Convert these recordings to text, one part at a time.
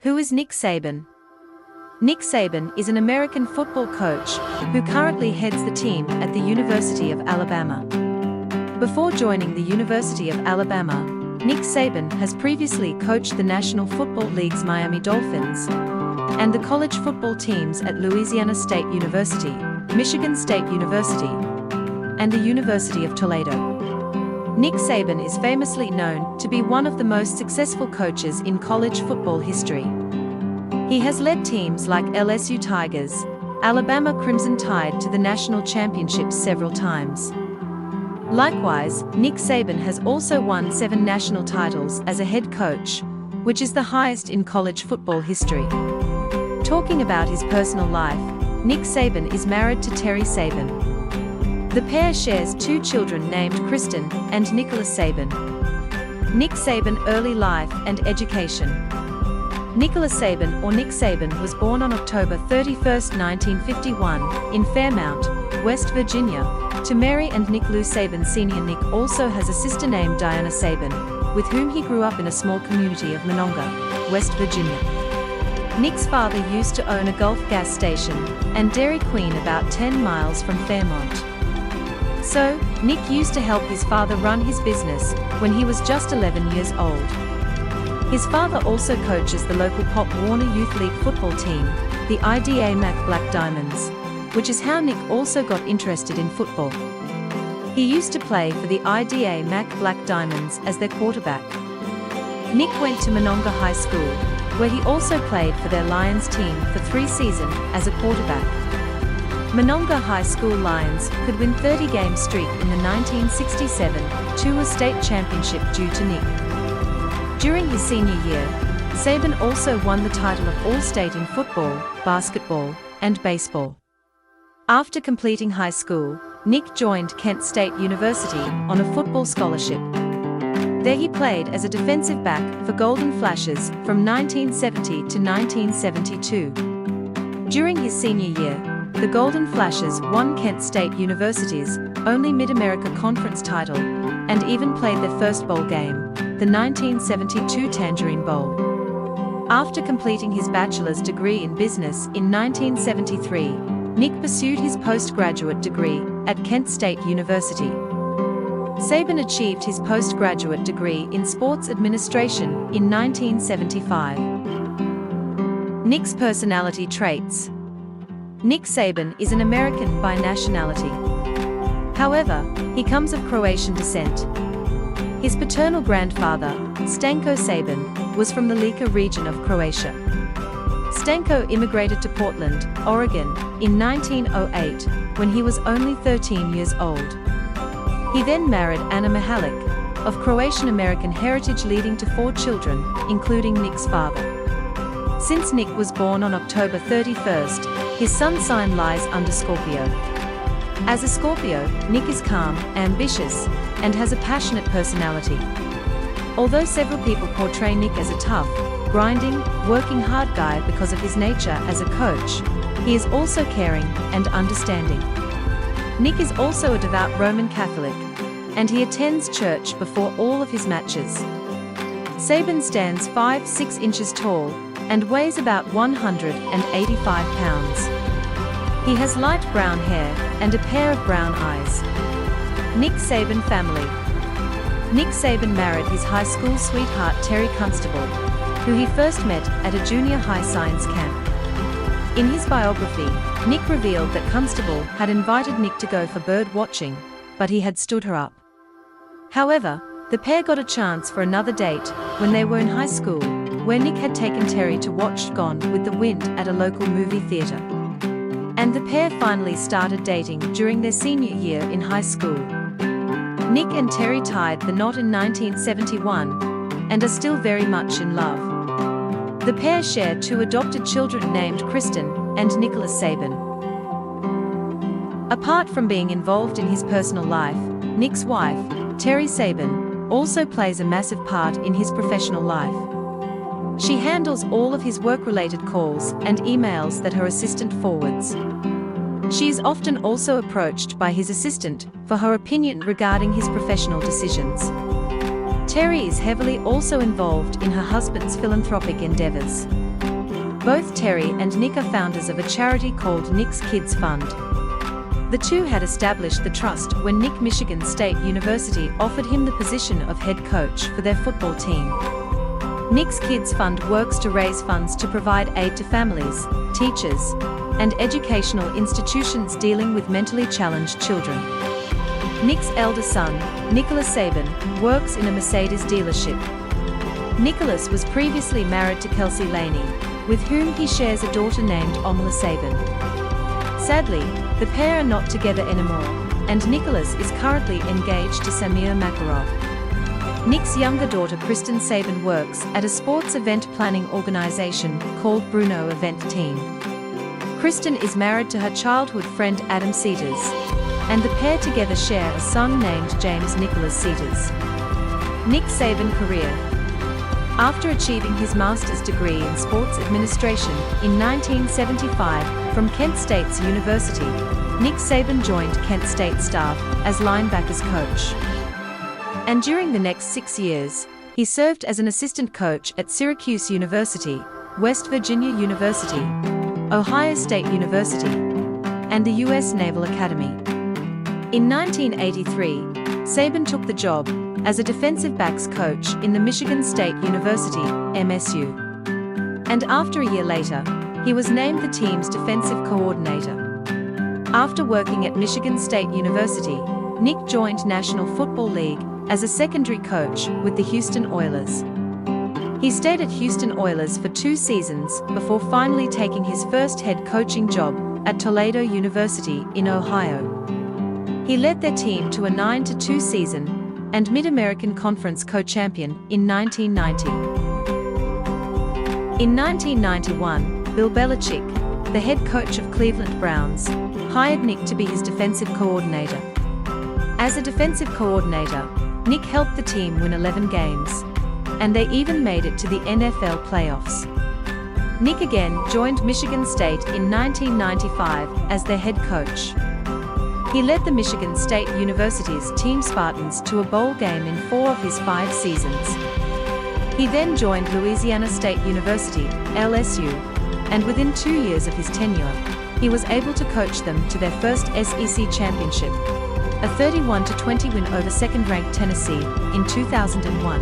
Who is Nick Saban? Nick Saban is an American football coach who currently heads the team at the University of Alabama. Before joining the University of Alabama, Nick Saban has previously coached the National Football League's Miami Dolphins and the college football teams at Louisiana State University, Michigan State University, and the University of Toledo. Nick Saban is famously known to be one of the most successful coaches in college football history. He has led teams like LSU Tigers, Alabama Crimson Tide to the national championships several times. Likewise, Nick Saban has also won 7 national titles as a head coach, which is the highest in college football history. Talking about his personal life, Nick Saban is married to Terry Saban. The pair shares 2 children named Kristen and Nicholas Saban. Nick Saban early life and education. Nicholas Saban, or Nick Saban, was born on October 31, 1951, in Fairmount, West Virginia, to Mary and Nick Lou Saban Sr. Nick also has a sister named Diana Saban, with whom he grew up in a small community of Monongah, West Virginia. Nick's father used to own a Gulf gas station and Dairy Queen about 10 miles from Fairmont. So, Nick used to help his father run his business when he was just 11 years old. His father also coaches the local Pop Warner Youth League football team, the IDA Mac Black Diamonds, which is how Nick also got interested in football. He used to play for the IDA Mac Black Diamonds as their quarterback. Nick went to Monongah High School, where he also played for their Lions team for 3 seasons as a quarterback. Monongah High School Lions could win 30-game streak in the 1967 2A state championship due to Nick. During his senior year, Saban also won the title of All-State in football, basketball, and baseball. After completing high school, Nick joined Kent State University on a football scholarship. There he played as a defensive back for Golden Flashes from 1970 to 1972. During his senior year, the Golden Flashes won Kent State University's only Mid-America Conference title and even played their first bowl game, the 1972 Tangerine Bowl. After completing his bachelor's degree in business in 1973, Nick pursued his postgraduate degree at Kent State University. Saban achieved his postgraduate degree in sports administration in 1975. Nick's personality traits. Nick Saban is an American by nationality. However, he comes of Croatian descent. His paternal grandfather, Stanko Saban, was from the Lika region of Croatia. Stanko immigrated to Portland, Oregon, in 1908, when he was only 13 years old. He then married Anna Mihalik, of Croatian-American heritage, leading to 4 children, including Nick's father. Since Nick was born on October 31st, his sun sign lies under Scorpio. As a Scorpio, Nick is calm, ambitious, and has a passionate personality. Although several people portray Nick as a tough, grinding, working hard guy because of his nature as a coach, he is also caring and understanding. Nick is also a devout Roman Catholic, and he attends church before all of his matches. Saban stands 5'6" inches tall and weighs about 185 pounds. He has light brown hair and a pair of brown eyes. Nick Saban family. Nick Saban married his high school sweetheart Terry Constable, who he first met at a junior high science camp. In his biography, Nick revealed that Constable had invited Nick to go for bird watching, but he had stood her up. However, the pair got a chance for another date when they were in high school, where Nick had taken Terry to watch Gone with the Wind at a local movie theater. And the pair finally started dating during their senior year in high school. Nick and Terry tied the knot in 1971 and are still very much in love. The pair share 2 adopted children named Kristen and Nicholas Saban. Apart from being involved in his personal life, Nick's wife, Terry Saban, also plays a massive part in his professional life. She handles all of his work-related calls and emails that her assistant forwards. She is often also approached by his assistant for her opinion regarding his professional decisions. Terry is heavily also involved in her husband's philanthropic endeavors. Both Terry and Nick are founders of a charity called Nick's Kids Fund. The two had established the trust when Nick Michigan State University offered him the position of head coach for their football team. Nick's Kids Fund works to raise funds to provide aid to families, teachers, and educational institutions dealing with mentally challenged children. Nick's elder son, Nicholas Saban, works in a Mercedes dealership. Nicholas was previously married to Kelsey Laney, with whom he shares a daughter named Omla Saban. Sadly, the pair are not together anymore, and Nicholas is currently engaged to Samir Makarov. Nick's younger daughter Kristen Saban works at a sports event planning organization called Bruno Event Team. Kristen is married to her childhood friend Adam Seters, and the pair together share a son named James Nicholas Seters. Nick Saban career. After achieving his master's degree in sports administration in 1975 from Kent State's University, Nick Saban joined Kent State staff as linebackers coach. And during the next 6 years, he served as an assistant coach at Syracuse University, West Virginia University, Ohio State University, and the U.S. Naval Academy. In 1983, Saban took the job as a defensive backs coach in the Michigan State University, MSU. And after a year later, he was named the team's defensive coordinator. After working at Michigan State University, Nick joined National Football League as a secondary coach with the Houston Oilers. He stayed at Houston Oilers for 2 seasons before finally taking his first head coaching job at Toledo University in Ohio. He led their team to a 9-2 season and Mid-American Conference co-champion in 1990. In 1991, Bill Belichick, the head coach of Cleveland Browns, hired Nick to be his defensive coordinator. As a defensive coordinator, Nick helped the team win 11 games, and they even made it to the NFL playoffs. Nick again joined Michigan State in 1995 as their head coach. He led the Michigan State University's Team Spartans to a bowl game in 4 of his 5 seasons. He then joined Louisiana State University, LSU, and within 2 years of his tenure, he was able to coach them to their first SEC championship, a 31-20 win over second-ranked Tennessee in 2001.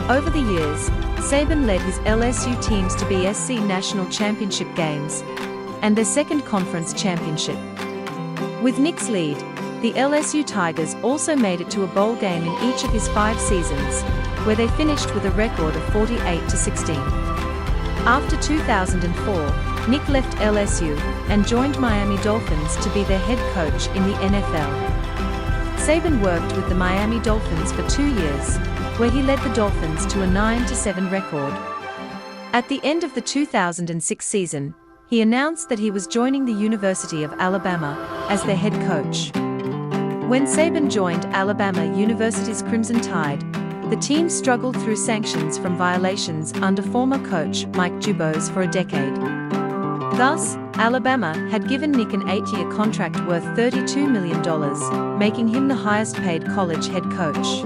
Over the years, Saban led his LSU teams to BSC National Championship games and their second conference championship. With Nick's lead, the LSU Tigers also made it to a bowl game in each of his 5 seasons, where they finished with a record of 48-16. After 2004, Nick left LSU and joined Miami Dolphins to be their head coach in the NFL. Saban worked with the Miami Dolphins for 2 years, where he led the Dolphins to a 9-7 record. At the end of the 2006 season, he announced that he was joining the University of Alabama as their head coach. When Saban joined Alabama University's Crimson Tide, the team struggled through sanctions from violations under former coach Mike Dubose for a decade. Thus, Alabama had given Nick an 8-year contract worth $32 million, making him the highest-paid college head coach.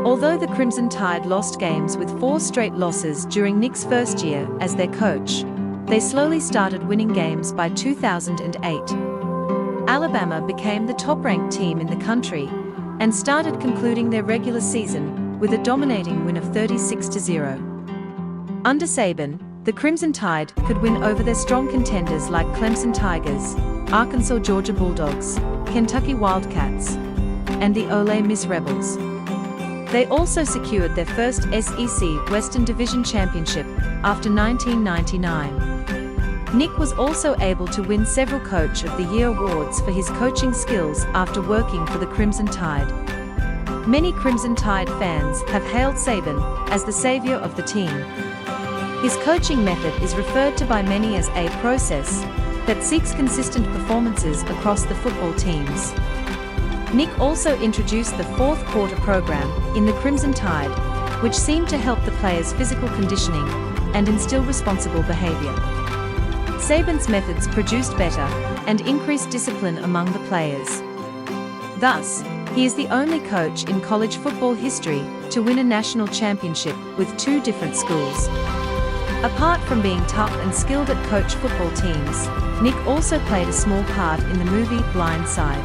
Although the Crimson Tide lost games with 4 straight losses during Nick's first year as their coach, they slowly started winning games by 2008. Alabama became the top-ranked team in the country and started concluding their regular season with a dominating win of 36-0. Under Saban, the Crimson Tide could win over their strong contenders like Clemson Tigers, Arkansas Georgia Bulldogs, Kentucky Wildcats, and the Ole Miss Rebels. They also secured their first SEC Western Division championship after 1999. Nick was also able to win several Coach of the Year awards for his coaching skills after working for the Crimson Tide. Many Crimson Tide fans have hailed Saban as the savior of the team. His coaching method is referred to by many as a process that seeks consistent performances across the football teams. Nick also introduced the 4th quarter program in the Crimson Tide, which seemed to help the players' physical conditioning and instill responsible behavior. Saban's methods produced better and increased discipline among the players. Thus, he is the only coach in college football history to win a national championship with 2 different schools. Apart from being tough and skilled at coach football teams, Nick also played a small part in the movie Blind Side.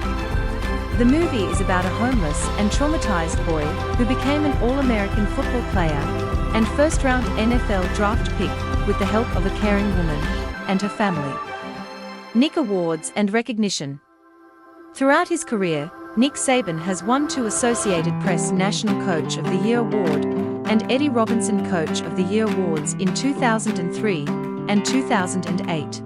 The movie is about a homeless and traumatized boy who became an All-American football player and first-round NFL draft pick with the help of a caring woman and her family. Nick Awards and recognition. Throughout his career, Nick Saban has won 2 Associated Press National Coach of the Year Award and Eddie Robinson Coach of the Year Awards in 2003 and 2008.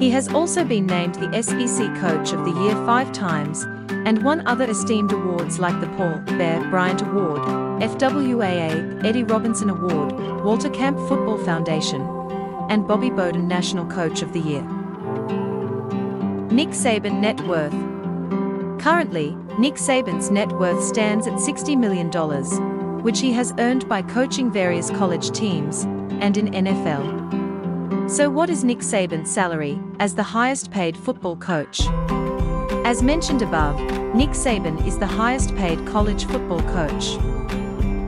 He has also been named the SEC Coach of the Year 5 times and won other esteemed awards like the Paul Bear Bryant Award, FWAA Eddie Robinson Award, Walter Camp Football Foundation, and Bobby Bowden National Coach of the Year. Nick Saban net worth. Currently, Nick Saban's net worth stands at $60 million, which he has earned by coaching various college teams and in NFL. So what is Nick Saban's salary as the highest paid football coach? As mentioned above, Nick Saban is the highest paid college football coach.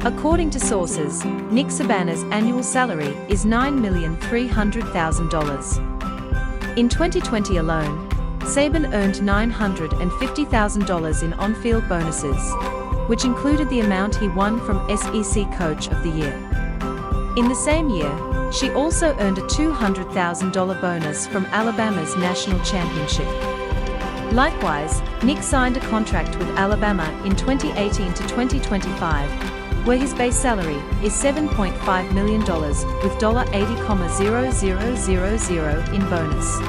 According to sources, Nick Saban's annual salary is $9,300,000. In 2020 alone, Saban earned $950,000 in on-field bonuses, which included the amount he won from SEC Coach of the Year. In the same year, she also earned a $200,000 bonus from Alabama's national championship. Likewise, Nick signed a contract with Alabama in 2018 to 2025, where his base salary is $7.5 million with $80,000 in bonus.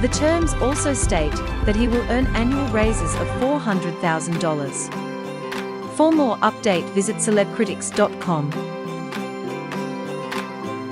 The terms also state that he will earn annual raises of $400,000. For more update, visit celebcritics.com.